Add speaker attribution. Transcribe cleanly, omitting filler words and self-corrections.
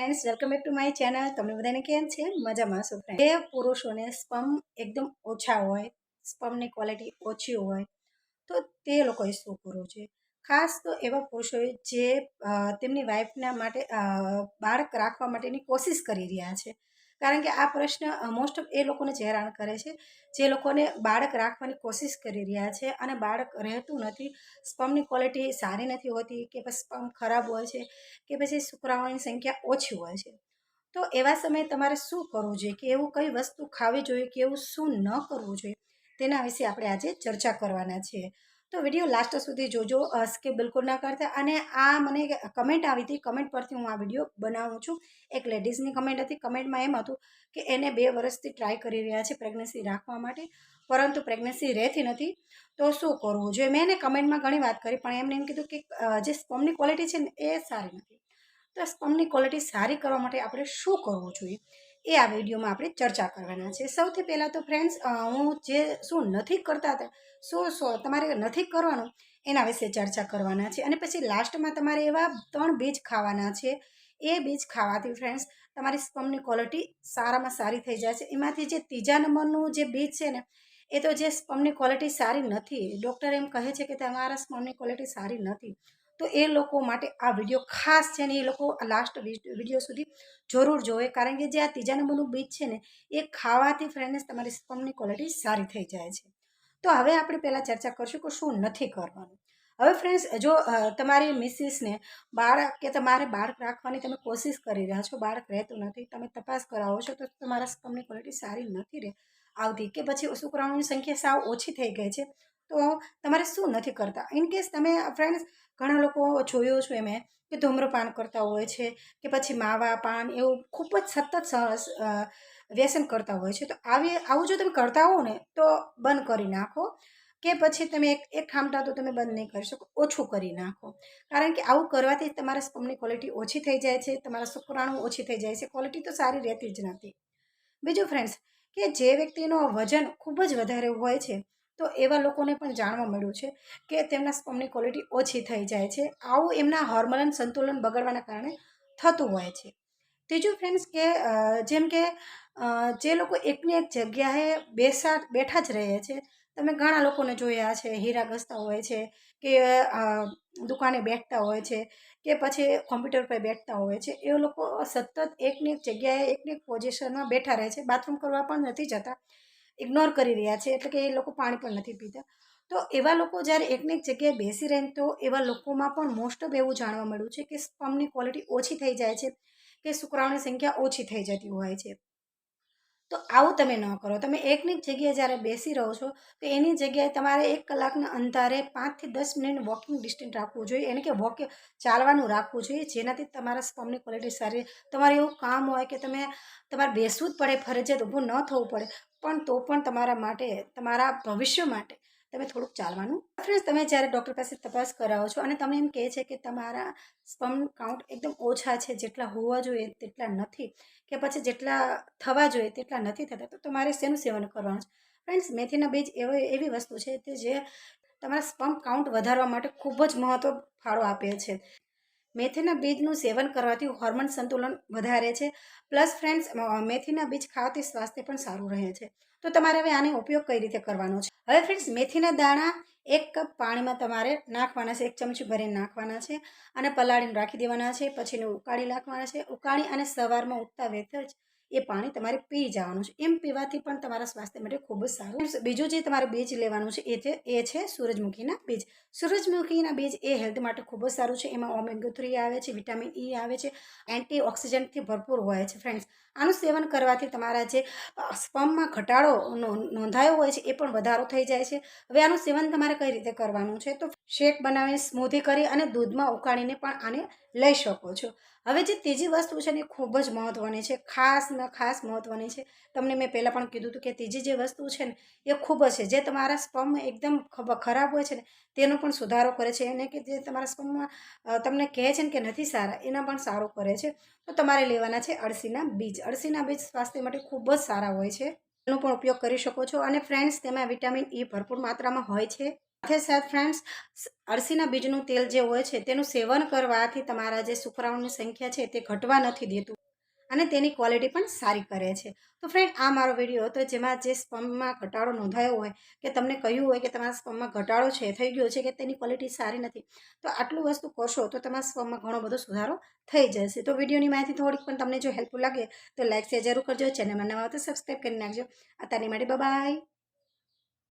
Speaker 1: Friends welcome back to my channel. तमने बधाने केम छे? मजामां छो फ्रेंड्स। जे पुरुषोने स्पर्म एकदम ओछा होय, स्पर्मनी क्वॉलिटी ओછી होय तो ते लोकोए शुं करवुं जोईए? खास तो एवा पुरुषोए जे તેમની વાઇફના માટે બાળક રાખવા માટેની કોશિશ કરી રહ્યા છે, કારણ કે આ પ્રશ્ન મોસ્ટ ઓફ એ લોકોને જ હેરાન કરે છે જે લોકોને બાળક રાખવાની કોશિશ કરી રહ્યા છે અને બાળક રહેતું નથી, સ્પર્મની ક્વોલિટી સારી નથી હોતી કે પછી સ્પર્મ ખરાબ હોય છે કે પછી શુક્રાણુની સંખ્યા ઓછી હોય છે, તો એવા સમયે તમારે શું કરવું જોઈએ કે એવું કઈ વસ્તુ ખાવી જોઈએ કે એવું શું ન કરવું જોઈએ તેના વિશે આપણે આજે ચર્ચા કરવાના છીએ। તો વિડીયો લાસ્ટ સુધી જોજો, સ્કીપ બિલકુલ ના કરતા। અને આ મને કમેન્ટ આવી હતી, કમેન્ટ પરથી હું આ વિડીયો બનાવું છું। એક લેડીઝની કમેન્ટ હતી, કમેન્ટમાં એમ હતું કે એને 2 વર્ષથી ટ્રાય કરી રહ્યા છે પ્રેગ્નન્સી રાખવા માટે, પરંતુ પ્રેગ્નન્સી રહેતી નથી, તો શું કરવું જોઈએ। મેં એને કમેન્ટમાં ઘણી વાત કરી, પણ એમને એમ કીધું કે જે સ્પર્મની ક્વોલિટી છે ને એ સારી નથી, તો સ્પર્મની ક્વોલિટી સારી કરવા માટે આપણે શું કરવું જોઈએ એ આ વિડીયોમાં આપણે ચર્ચા કરવાના છે। સૌથી પહેલાં તો ફ્રેન્ડ્સ હું જે શું નથી કરતા હતા, શું તમારે નથી કરવાનું એના વિશે ચર્ચા કરવાના છે, અને પછી લાસ્ટમાં તમારે એવા 3 બીજ ખાવાના છે। એ બીજ ખાવાથી ફ્રેન્ડ્સ તમારી સ્પર્મની ક્વોલિટી સારામાં સારી થઈ જાય છે। એમાંથી જે ત્રીજા નંબરનું જે બીજ છે ને એ તો જે સ્પર્મની ક્વોલિટી સારી નથી, ડૉક્ટર એમ કહે છે કે તમારા સ્પર્મની ક્વોલિટી સારી નથી, તો એ લોકો માટે આ વિડીયો ખાસ છે ને એ લોકો લાસ્ટ વિડીયો સુધી જરૂર જોવે, કારણ કે જે આ ત્રીજા નંબરનું બીજ છે ને એ ખાવાથી ફ્રેન્ડ્સ તમારી સ્પર્મની ક્વોલિટી સારી થઈ જાય છે। તો હવે આપણે પહેલાં ચર્ચા કરશું કે શું નથી કરવાનું। હવે ફ્રેન્ડ્સ જો તમારી મિસિસને બાળક કે તમારે બાળક રાખવાની તમે કોશિશ કરી રહ્યા છો, બાળક રહેતું નથી, તમે તપાસ કરાવો છો તો તમારા સ્પર્મની ક્વોલિટી સારી નથી આવતી કે પછી શુક્રાણુની સંખ્યા સાવ ઓછી થઈ ગઈ છે, તો તમારે શું નથી કરતા। ઇન કેસ તમે ફ્રેન્ડ્સ ઘણા લોકો જોયો છે મેં કે ધૂમ્રપાન કરતા હોય છે કે પછી માવા પાન એવું ખૂબ જ સતત વ્યસન કરતા હોય છે, તો આવું જો તમે કરતા હો ને તો બંધ કરી નાખો, કે પછી તમે એક ખામટા તો તમે બંધ નહીં કરી શકો, ઓછું કરી નાખો, કારણ કે આવું કરવાથી તમારા સ્પર્મની ક્વોલિટી ઓછી થઈ જાય છે, તમારા શુક્રાણુ ઓછી થઈ જાય છે, ક્વોલિટી તો સારી રહેતી જ નથી। બીજું ફ્રેન્ડ્સ કે જે વ્યક્તિનો વજન ખૂબ જ વધારે હોય છે તો એવા લોકોને પણ જાણવા મળ્યું છે કે તેમના સ્પર્મની ક્વોલિટી ઓછી થઈ જાય છે, આવું એમના હોર્મોનલ સંતુલન બગડવાના કારણે થતું હોય છે। ત્રીજું ફ્રેન્ડ્સ કે જેમ કે જે લોકો એકની એક જગ્યાએ બેઠા જ રહે છે, તમે ઘણા લોકોને જોયા છે હીરા ઘસતા હોય છે કે દુકાને બેઠતા હોય છે કે પછી કોમ્પ્યુટર પર બેઠતા હોય છે, એ લોકો સતત એકની એક જગ્યાએ એકની એક પોઝિશનમાં બેઠા રહે છે, બાથરૂમ કરવા પણ નથી જતા, ઇગ્નોર કરી રહ્યા છે, એટલે કે એ લોકો પાણી પણ નથી પીતા। તો એવા લોકો જ્યારે એકની એક જગ્યાએ બેસી રહે તો એવા લોકોમાં પણ મોસ્ટ ઓફ એવું જાણવા મળ્યું છે કે સ્પર્મની ક્વોલિટી ઓછી થઈ જાય છે કે શુક્રાણુની સંખ્યા ઓછી થઈ જતી હોય છે। તો આવું તમે ન કરો, તમે એકની જ જગ્યાએ જ્યારે બેસી રહો છો તો એની જગ્યાએ તમારે 1 કલાકના અંતરે 5 થી 10 મિનિટ વોકિંગ ડિસ્ટન્સ રાખવું જોઈએ, એટલે કે ચાલવાનું રાખવું જોઈએ, જેનાથી તમારા સ્પર્મની ક્વોલિટી સારી। તમારે એવું કામ હોય કે તમારે બેસવું જ પડે, ફરજિયાત ઊભું ન થવું પડે, પણ તો પણ તમારા માટે, તમારા ભવિષ્ય માટે તમે થોડુંક ચાલવાનું। ફ્રેન્ડ્સ તમે જ્યારે ડૉક્ટર પાસે તપાસ કરાવો છો અને તમને એમ કહે છે કે તમારા સ્પર્મ કાઉન્ટ એકદમ ઓછા છે, જેટલા હોવા જોઈએ તેટલા નથી, કે પછી જેટલા થવા જોઈએ તેટલા નથી થતા, તો તમારે શેનું સેવન કરવાનું છે? ફ્રેન્ડ્સ મેથીના બીજ એવી વસ્તુ છે કે જે તમારા સ્પર્મ કાઉન્ટ વધારવા માટે ખૂબ જ મહત્વ ફાળો આપે છે। મેથીના બીજનું સેવન કરવાથી હોર્મોન સંતુલન વધારે છે, પ્લસ ફ્રેન્ડ્સ મેથીના બીજ ખાવાથી સ્વાસ્થ્ય પણ સારું રહે છે। તો તમારે હવે આનો ઉપયોગ કઈ રીતે કરવાનો છે? હવે ફ્રેન્ડ્સ મેથીના દાણા 1 કપ પાણીમાં તમારે નાખવાના છે, 1 ચમચી ભરીને નાખવાના છે અને પલાળીને રાખી દેવાના છે, પછી એને ઉકાળી નાખવાના છે, ઉકાળી અને સવારમાં ઉઠતા વેત જ એ પાણી તમારે પી જવાનું છે, એમ પીવાથી પણ તમારા સ્વાસ્થ્ય માટે ખૂબ જ સારું। બીજું જે તમારે બીજ લેવાનું છે એ છે સૂરજમુખીના બીજ। સૂરજમુખીના બીજ એ હેલ્થ માટે ખૂબ જ સારું છે, એમાં ઓમેગા 3 આવે છે, વિટામિન E આવે છે, એન્ટીઓક્સિડન્ટથી ભરપૂર હોય છે। ફ્રેન્ડ્સ આનું સેવન કરવાથી તમારા જે સ્પર્મમાં ઘટાડો નોંધાયો હોય છે એ પણ વધારો થઈ જાય છે। હવે આનું સેવન તમારે કઈ રીતે કરવાનું છે? તો શેક બનાવીને, સ્મૂધી કરી અને દૂધમાં ઉકાળીને પણ આને લઈ શકો છો। હવે જે ત્રીજી વસ્તુ છે ને એ ખૂબ જ મહત્ત્વની છે, ખાસ મહત્ત્વની છે। તમને મેં પહેલાં પણ કીધું હતું કે ત્રીજી જે વસ્તુ છે ને એ ખૂબ જ છે, જે તમારા સ્પર્મ એકદમ ખરાબ હોય છે ને તેનો પણ સુધારો કરે છે, અને કે જે તમારા સ્પર્મમાં તમને કહે છે ને કે નથી સારા એના પણ સારું કરે છે। તો તમારે લેવાના છે અળસીના બીજ। અળસીના બીજ સ્વાસ્થ્ય માટે ખૂબ જ સારા હોય છે, એનો પણ ઉપયોગ કરી શકો છો। અને ફ્રેન્ડ્સ તેમાં વિટામિન E ભરપૂર માત્રામાં હોય છે। સાથે સાથ ફ્રેન્ડ્સ, અળસીના બીજનું તેલ જે હોય છે તેનું સેવન કરવાથી તમારા જે શુક્રાણુની સંખ્યા છે તે ઘટવા નથી દેતું અને તેની ક્વોલિટી પણ સારી કરે છે. તો ફ્રેન્ડ, આ મારો વિડીયો હતો જેમાં જે સ્પમમાં ઘટાડો નોંધાયો હોય કે તમને કહ્યું હોય કે તમારા સ્પમમાં ઘટાડો છે થઈ ગયો છે કે તેની ક્વોલિટી સારી નથી, તો આટલું વસ્તુ કરશો તો તમારા સ્પમમાં ઘણો બધો સુધારો થઈ જશે. તો વિડીયોની માહિતી થોડીક પણ તમને જો હેલ્પફુલ લાગે તો લાઈક શેર જરૂર કરજો. ચેનલમાં નવા હોય તો સબસ્ક્રાઈબ કરી નાખજો. અત્યારની માટે બાય.